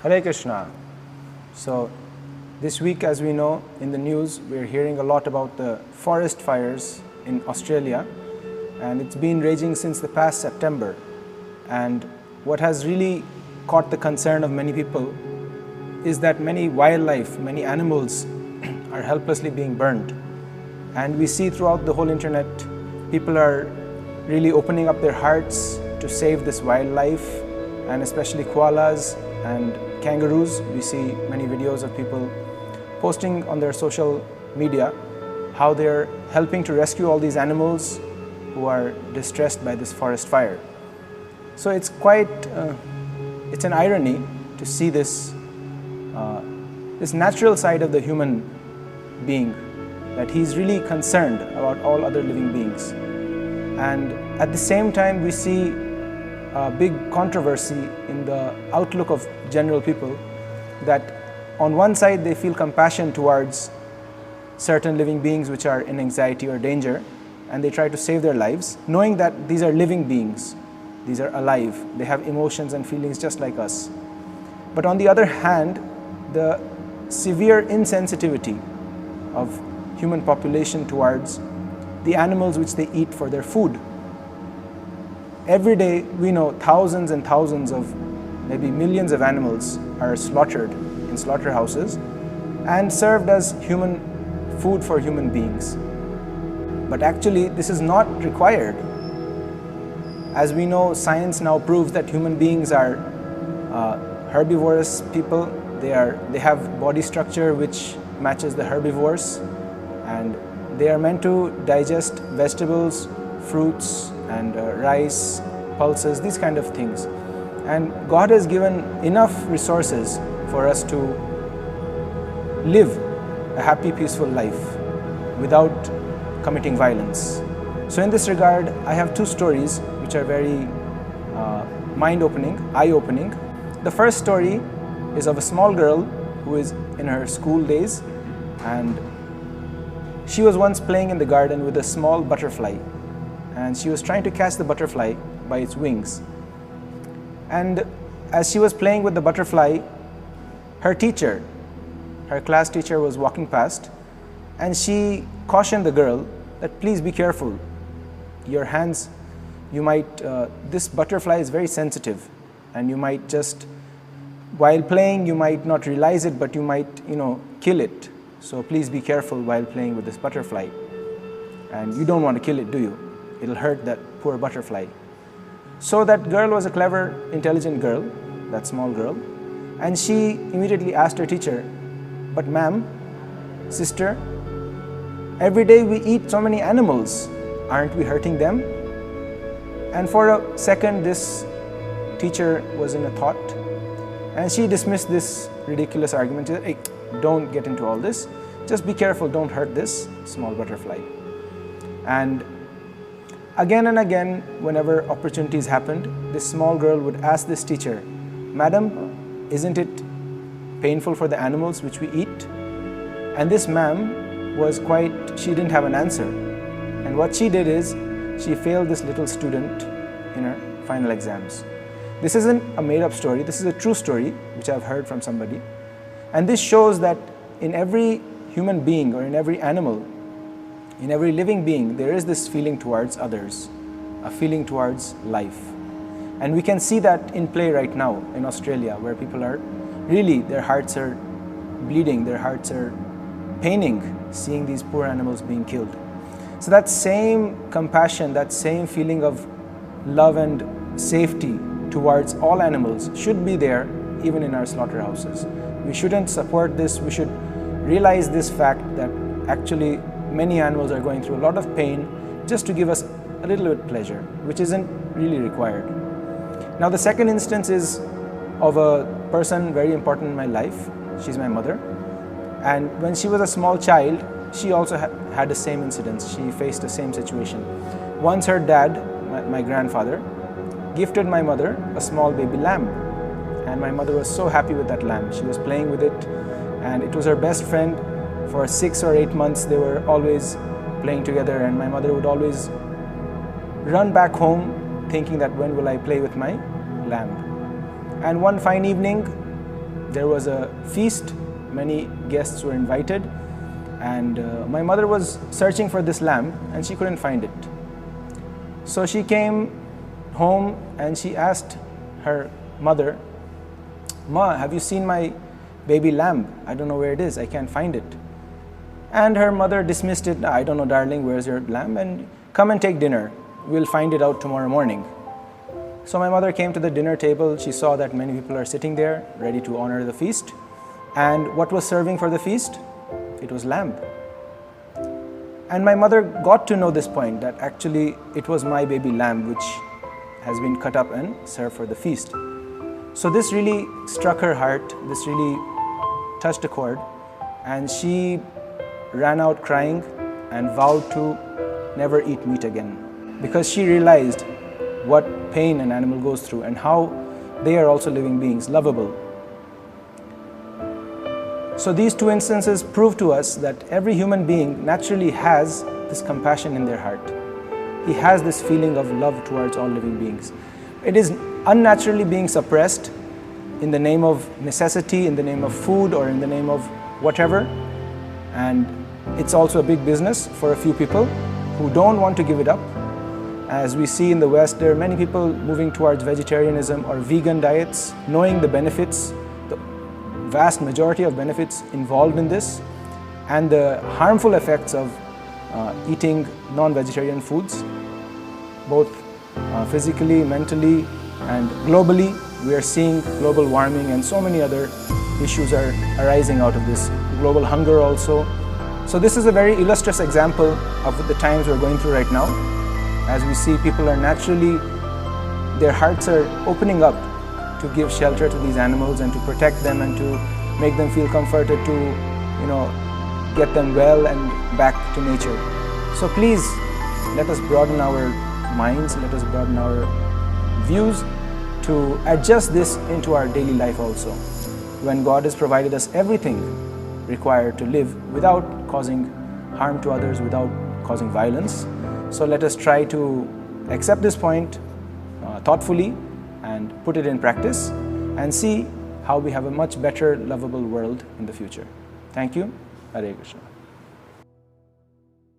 Hare Krishna. So this week, as we know in the news, we're hearing a lot about the forest fires in Australia, and it's been raging since the past September. And what has really caught the concern of many people is that many wildlife, many animals are helplessly being burned. And we see throughout the whole internet, people are really opening up their hearts to save this wildlife, and especially koalas and kangaroos. We see many videos of people posting on their social media how they're helping to rescue all these animals who are distressed by this forest fire. So it's it's an irony to see this natural side of the human being, that he's really concerned about all other living beings. And at the same time, we see a big controversy in the outlook of general people, that on one side they feel compassion towards certain living beings which are in anxiety or danger, and they try to save their lives, knowing that these are living beings, these are alive, they have emotions and feelings just like us. But on the other hand, the severe insensitivity of human population towards the animals which they eat for their food. Every day we know thousands and thousands of, maybe millions of animals are slaughtered in slaughterhouses and served as human food for human beings. But actually this is not required. As we know, science now proves that human beings are herbivorous people. They have body structure which matches the herbivores, and they are meant to digest vegetables, fruits, and rice, pulses, these kind of things. And God has given enough resources for us to live a happy, peaceful life without committing violence. So in this regard, I have two stories which are very mind-opening, eye-opening. The first story is of a small girl who is in her school days, and she was once playing in the garden with a small butterfly, and she was trying to catch the butterfly by its wings. And as she was playing with the butterfly, her class teacher was walking past, and she cautioned the girl that please be careful. Your hands, this butterfly is very sensitive, and you might just, while playing, you might not realize it, but you might, kill it. So please be careful while playing with this butterfly. And you don't want to kill it, do you? It'll hurt that poor butterfly. So that girl was a clever, intelligent girl, that small girl, and she immediately asked her teacher, but ma'am, sister, every day we eat so many animals, aren't we hurting them? And for a second, this teacher was in a thought, and she dismissed this ridiculous argument. She said, hey, don't get into all this. Just be careful, don't hurt this small butterfly. And again, whenever opportunities happened, this small girl would ask this teacher, Madam, isn't it painful for the animals which we eat? And this ma'am was she didn't have an answer. And what she did is, she failed this little student in her final exams. This isn't a made-up story, this is a true story which I've heard from somebody. And this shows that in every human being, or in every animal, in every living being, there is this feeling towards others, a feeling towards life. And we can see that in play right now in Australia, where people are really, their hearts are bleeding, their hearts are paining, seeing these poor animals being killed. So that same compassion, that same feeling of love and safety towards all animals should be there even in our slaughterhouses. We shouldn't support this. We should realize this fact that actually many animals are going through a lot of pain just to give us a little bit of pleasure, which isn't really required. Now the second instance is of a person very important in my life. She's my mother. And when she was a small child, she also had the same incident. She faced the same situation. Once her dad, my grandfather, gifted my mother a small baby lamb. And my mother was so happy with that lamb. She was playing with it, and it was her best friend. For 6 or 8 months, they were always playing together, and my mother would always run back home thinking that when will I play with my lamb. And one fine evening, there was a feast, many guests were invited, and my mother was searching for this lamb and she couldn't find it. So she came home and she asked her mother, "Ma, have you seen my baby lamb? I don't know where it is, I can't find it." And her mother dismissed it. "I don't know, darling, where's your lamb? And come and take dinner. We'll find it out tomorrow morning." So my mother came to the dinner table. She saw that many people are sitting there ready to honor the feast. And what was serving for the feast? It was lamb. And my mother got to know this point, that actually it was my baby lamb which has been cut up and served for the feast. So this really struck her heart, this really touched a chord, and she ran out crying and vowed to never eat meat again, because she realized what pain an animal goes through and how they are also living beings, lovable. So these two instances prove to us that every human being naturally has this compassion in their heart. He has this feeling of love towards all living beings. It is unnaturally being suppressed in the name of necessity, in the name of food, or in the name of whatever. And it's also a big business for a few people who don't want to give it up. As we see in the West, there are many people moving towards vegetarianism or vegan diets, knowing the benefits, the vast majority of benefits involved in this, and the harmful effects of eating non-vegetarian foods, both physically, mentally, and globally. We are seeing global warming and so many other issues are arising out of this. Global hunger also. So this is a very illustrious example of the times we're going through right now. As we see, people are naturally, their hearts are opening up to give shelter to these animals and to protect them and to make them feel comforted, to, get them well and back to nature. So please, let us broaden our minds, let us broaden our views to adjust this into our daily life also. When God has provided us everything required to live without causing harm to others, without causing violence. So let us try to accept this point thoughtfully and put it in practice and see how we have a much better, lovable world in the future. Thank you. Hare Krishna.